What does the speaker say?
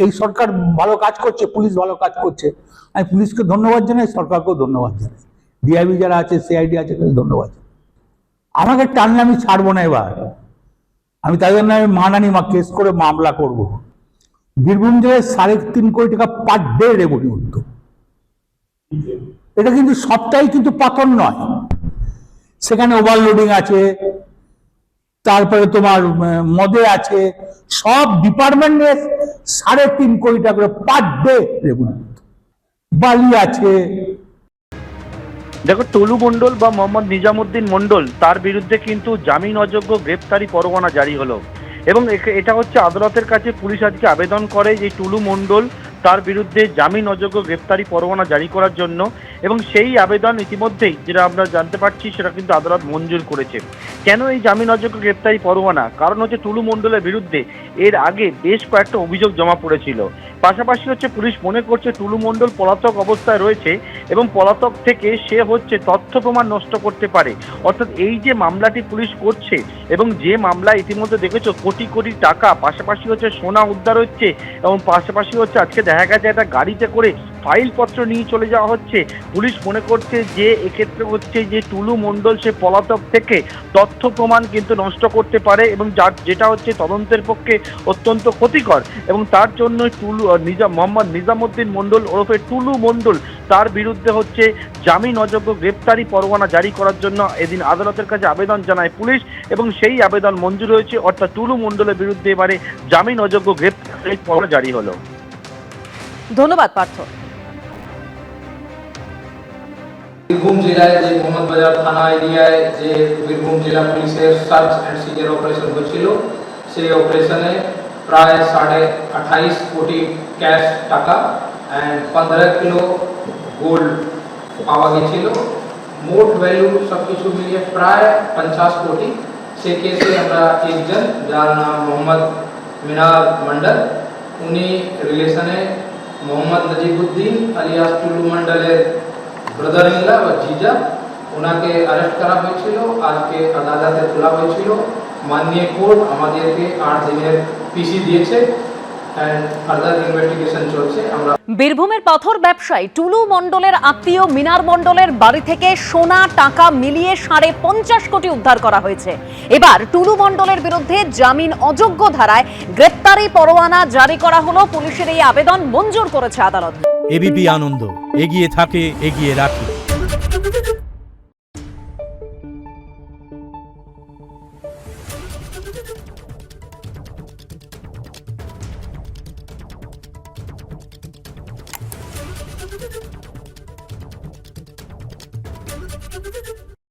এই সরকার ভালো কাজ করছে, পুলিশ ভালো কাজ করছে, আমি পুলিশকে ধন্যবাদ জানাই, সরকারকেও ধন্যবাদ জানাই, ডিআইবি যারা আছে, সিআইডি আছে, ধন্যবাদ। আমাকে টানলে আমি ছাড়বো না, এবার আমি তাই জন্য আমি মানহানি কেস করে মামলা করব। বীরভূম জেলায় 3.5 কোটি টাকা পার ডে রেভিনিউ উঠত। এটা কিন্তু সবটাই কিন্তু পাথর নয়, সেখানে ওভারলোডিং আছে, তারপরে তোমার মদে আছে, সব ডিপার্টমেন্টে 3.5 কোটি টাকা করে পার ডে রেভিনিউ। বালি আছে। দেখো, টুলু মণ্ডল বা মোহাম্মদ নিজামুদ্দিন মণ্ডল, তার বিরুদ্ধে কিন্তু জামিন অযোগ্য গ্রেপ্তারি পরোয়ানা জারি হলো এবং এটা হচ্ছে আদালতের কাছে পুলিশ আজকে আবেদন করে যে টুলু মণ্ডল তার বিরুদ্ধে জামিন অযোগ্য গ্রেপ্তারি পরোয়ানা জারি করার জন্য, এবং সেই আবেদন ইতিমধ্যেই যেটা আমরা জানতে পারছি সেটা কিন্তু আদালত মঞ্জুর করেছে। কেন এই জামিন অযোগ্য গ্রেপ্তারি পরোয়ানা? কারণ হচ্ছে টুলু মণ্ডলের বিরুদ্ধে এর আগে বেশ কয়েকটা অভিযোগ জমা পড়েছিল। পাশাপাশি হচ্ছে পুলিশ মনে করছে টুলু মণ্ডল পলাতক অবস্থায় রয়েছে এবং পলাতক থেকে সে হচ্ছে তথ্য প্রমাণ নষ্ট করতে পারে। অর্থাৎ এই যে মামলাটি পুলিশ করছে এবং যে মামলা ইতিমধ্যে দেখেছো কোটি কোটি টাকা, পাশাপাশি হচ্ছে সোনা উদ্ধার হচ্ছে এবং পাশাপাশি হচ্ছে আজকে দেখা গেছে একটা গাড়িতে করে ফাইলপত্র নিয়ে চলে যাওয়া হচ্ছে। পুলিশ মনে করছে যে এক্ষেত্রে হচ্ছে যে টুলু মণ্ডল সে পলাতক থেকে তথ্য প্রমাণ কিন্তু নষ্ট করতে পারে এবং যেটা হচ্ছে তদন্তের পক্ষে অত্যন্ত ক্ষতিকর, এবং তার জন্য মোহাম্মদ নিজামুদ্দিন মণ্ডল ওরফে টুলু মণ্ডল তার বিরুদ্ধে হচ্ছে জামিন অযোগ্য গ্রেপ্তারি পরোয়ানা জারি করার জন্য এদিন আদালতের কাছে আবেদন জানায় পুলিশ এবং সেই আবেদন মঞ্জুর হয়েছে। অর্থাৎ টুলু মণ্ডলের বিরুদ্ধে এবারে জামিন অযোগ্য গ্রেপ্তারি পরোয়ানা জারি হলো। ধন্যবাদ পার্থ। বীরভূম জেলায় যে মোহাম্মদ বাজার থানা এরিয়ায় যে বীরভূম জেলা পুলিশের সার্চ অ্যান্ড সিজার অপারেশন হয়েছিল, সেই অপারেশনে প্রায় 28.5 কোটি ক্যাশ টাকা অ্যান্ড 15 কিলো গোল্ড পাওয়া গেছিল। মোট ভ্যালু সব কিছু মিলিয়ে প্রায় 50 কোটি। সে কেসে আমরা একজন, যার নাম মোহাম্মদ মিনার মন্ডল, উনি রিলেশনে মোহাম্মদ নজিবুদ্দিন আলিয়াস টুলু মন্ডলের ব্রাদার ইন ল বা জিজা, ওনাকে অ্যারেস্ট করা হয়েছিল। আজকে আদালতে তোলা হয়েছিল। মাননীয় কোর্ট আমাদেরকে 8 দিনের পিসি দিয়েছে এন্ড ফার্দার ইনভেস্টিগেশন চলছে। আমরা বীরভূমের পাথর ব্যবসায়ী টুলু মণ্ডলের আত্মীয় মিনার মণ্ডলের বাড়ি থেকে সোনা টাকা মিলিয়ে 50 কোটি উদ্ধার করা হয়েছে। এবার টুলু মণ্ডলের বিরুদ্ধে জামিন অযোগ্য ধারায় গ্রেপ্তারি পরোয়ানা জারি করা হলো। পুলিশের এই আবেদন মঞ্জুর করেছে আদালত। এবিপি আনন্দ, এগিয়ে থাকে, এগিয়ে রাখে।